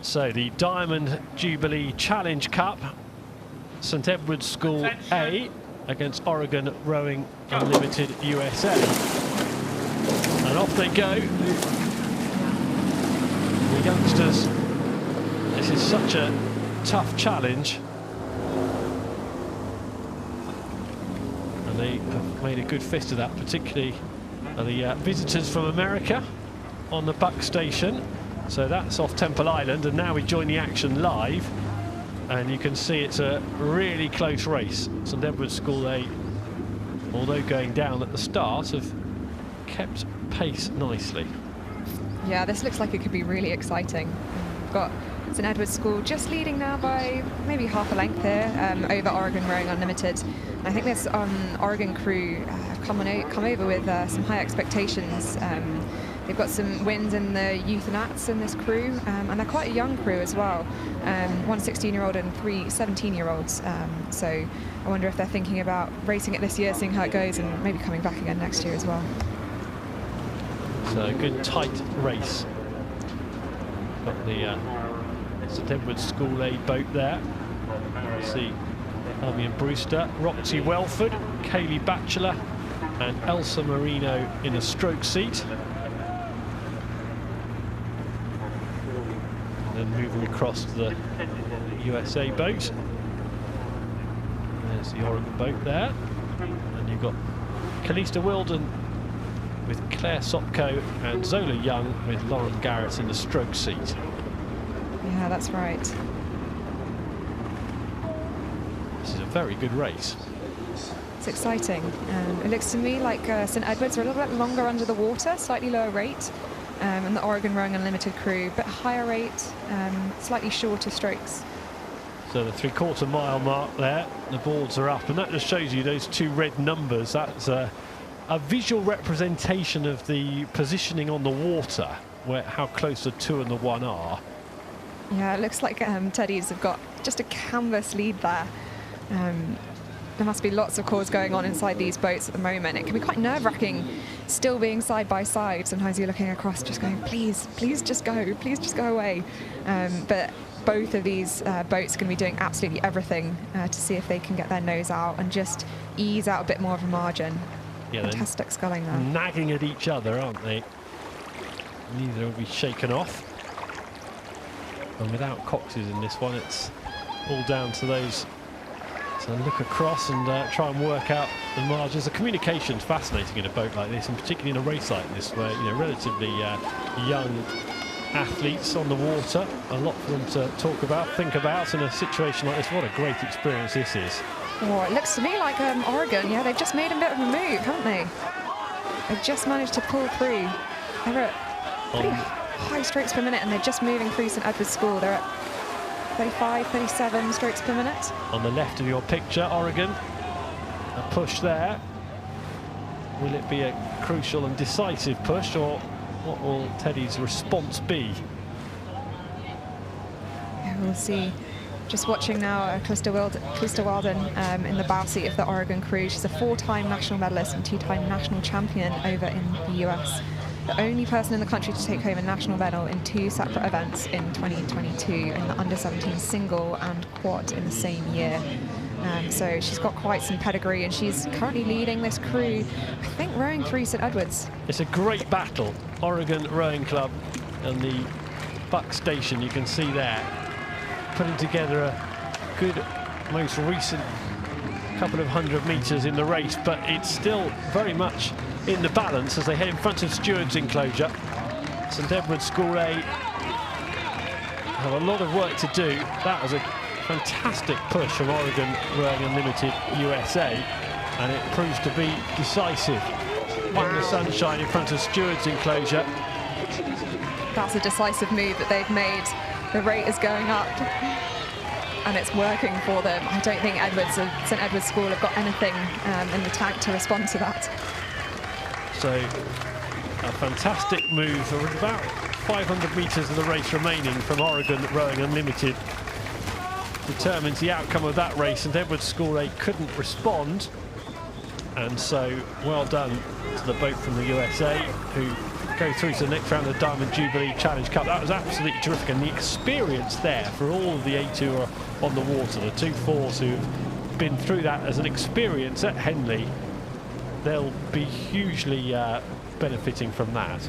So the Diamond Jubilee Challenge Cup, St Edward's School A against Oregon Rowing Unlimited USA. And off they go. The youngsters, this is such a tough challenge. And they have made a good fist of that, particularly the visitors from America on the Buck Station. So that's off Temple Island, and now we join the action live. And you can see it's a really close race. St Edward's School A, although going down at the start, have kept pace nicely. Yeah, this looks like it could be really exciting. We've got St Edward's School just leading now by maybe half a length here over Oregon Rowing Unlimited. And I think this Oregon crew come over with some high expectations. They've got some wins in the youth and Nats in this crew, and they're quite a young crew as well. One 16-year-old and three 17-year-olds. So I wonder if they're thinking about racing it this year, seeing how it goes, and maybe coming back again next year as well. So a good tight race. Got the St Edward's School A boat there. See Albion Brewster, Roxy Welford, Kaylee Batchelor and Elsa Marino in a stroke seat. And then moving across to the USA boat. There's the Oregon boat there. And you've got Kalista Wilden with Claire Sopko and Zola Young with Lauren Garrett in the stroke seat. Yeah, that's right. This is a very good race. It's exciting. It looks to me like St Edward's are a little bit longer under the water, slightly lower rate. And the Oregon Rowing Unlimited crew, a bit higher rate, slightly shorter strokes. So the 3/4 mile mark there, the boards are up, and that just shows you those two red numbers. That's a visual representation of the positioning on the water, how close the 2 and the 1 are. Yeah, it looks like Teddies have got just a canvas lead there. There must be lots of calls going on inside these boats at the moment. It can be quite nerve-wracking still being side by side. Sometimes you're looking across just going, please just go away. But both of these boats are going to be doing absolutely everything to see if they can get their nose out and just ease out a bit more of a margin. Yeah, fantastic sculling there. Nagging at each other, aren't they? Neither will be shaken off. And without Coxes in this one, it's all down to those. So look across and try and work out the margins. The communication's fascinating in a boat like this, and particularly in a race like this, where relatively young athletes on the water. A lot for them to talk about, think about in a situation like this. What a great experience this is. Oh, it looks to me like Oregon. Yeah, they've just made a bit of a move, haven't they? They've just managed to pull through. They're at pretty high strokes per minute, and they're just moving through St Edward's School. They're at 35, 37 strokes per minute. On the left of your picture, Oregon, a push there. Will it be a crucial and decisive push, or what will Teddy's response be? Yeah, we'll see. Just watching now Kalista Wilden in the bow seat of the Oregon crew. She's a 4-time national medalist and 2-time national champion over in the US. The only person in the country to take home a national medal in 2 separate events in 2022, in the under-17 single and quad in the same year. So she's got quite some pedigree, and she's currently leading this crew, I think, rowing through St Edward's. It's a great battle. Oregon Rowing Club and the Buck Station, you can see there, putting together a good, most recent couple of 100 metres in the race, but it's still very much in the balance as they head in front of Stewards enclosure. St Edward's School A have a lot of work to do. That was a fantastic push from Oregon Rowing Unlimited USA, and it proves to be decisive. Wow. In the sunshine in front of Stewards enclosure. That's a decisive move that they've made. The rate is going up, and it's working for them. I don't think St Edward's School have got anything in the tank to respond to that. So a fantastic move. With about 500 metres of the race remaining from Oregon Rowing Unlimited, determines the outcome of that race. St Edward's School A couldn't respond, and so well done to the boat from the USA, who go through to the next round of the Diamond Jubilee Challenge Cup. That was absolutely terrific, and the experience there for all of the A2 who are on the water, the 2-4s who've been through that as an experience at Henley, they'll be hugely benefiting from that.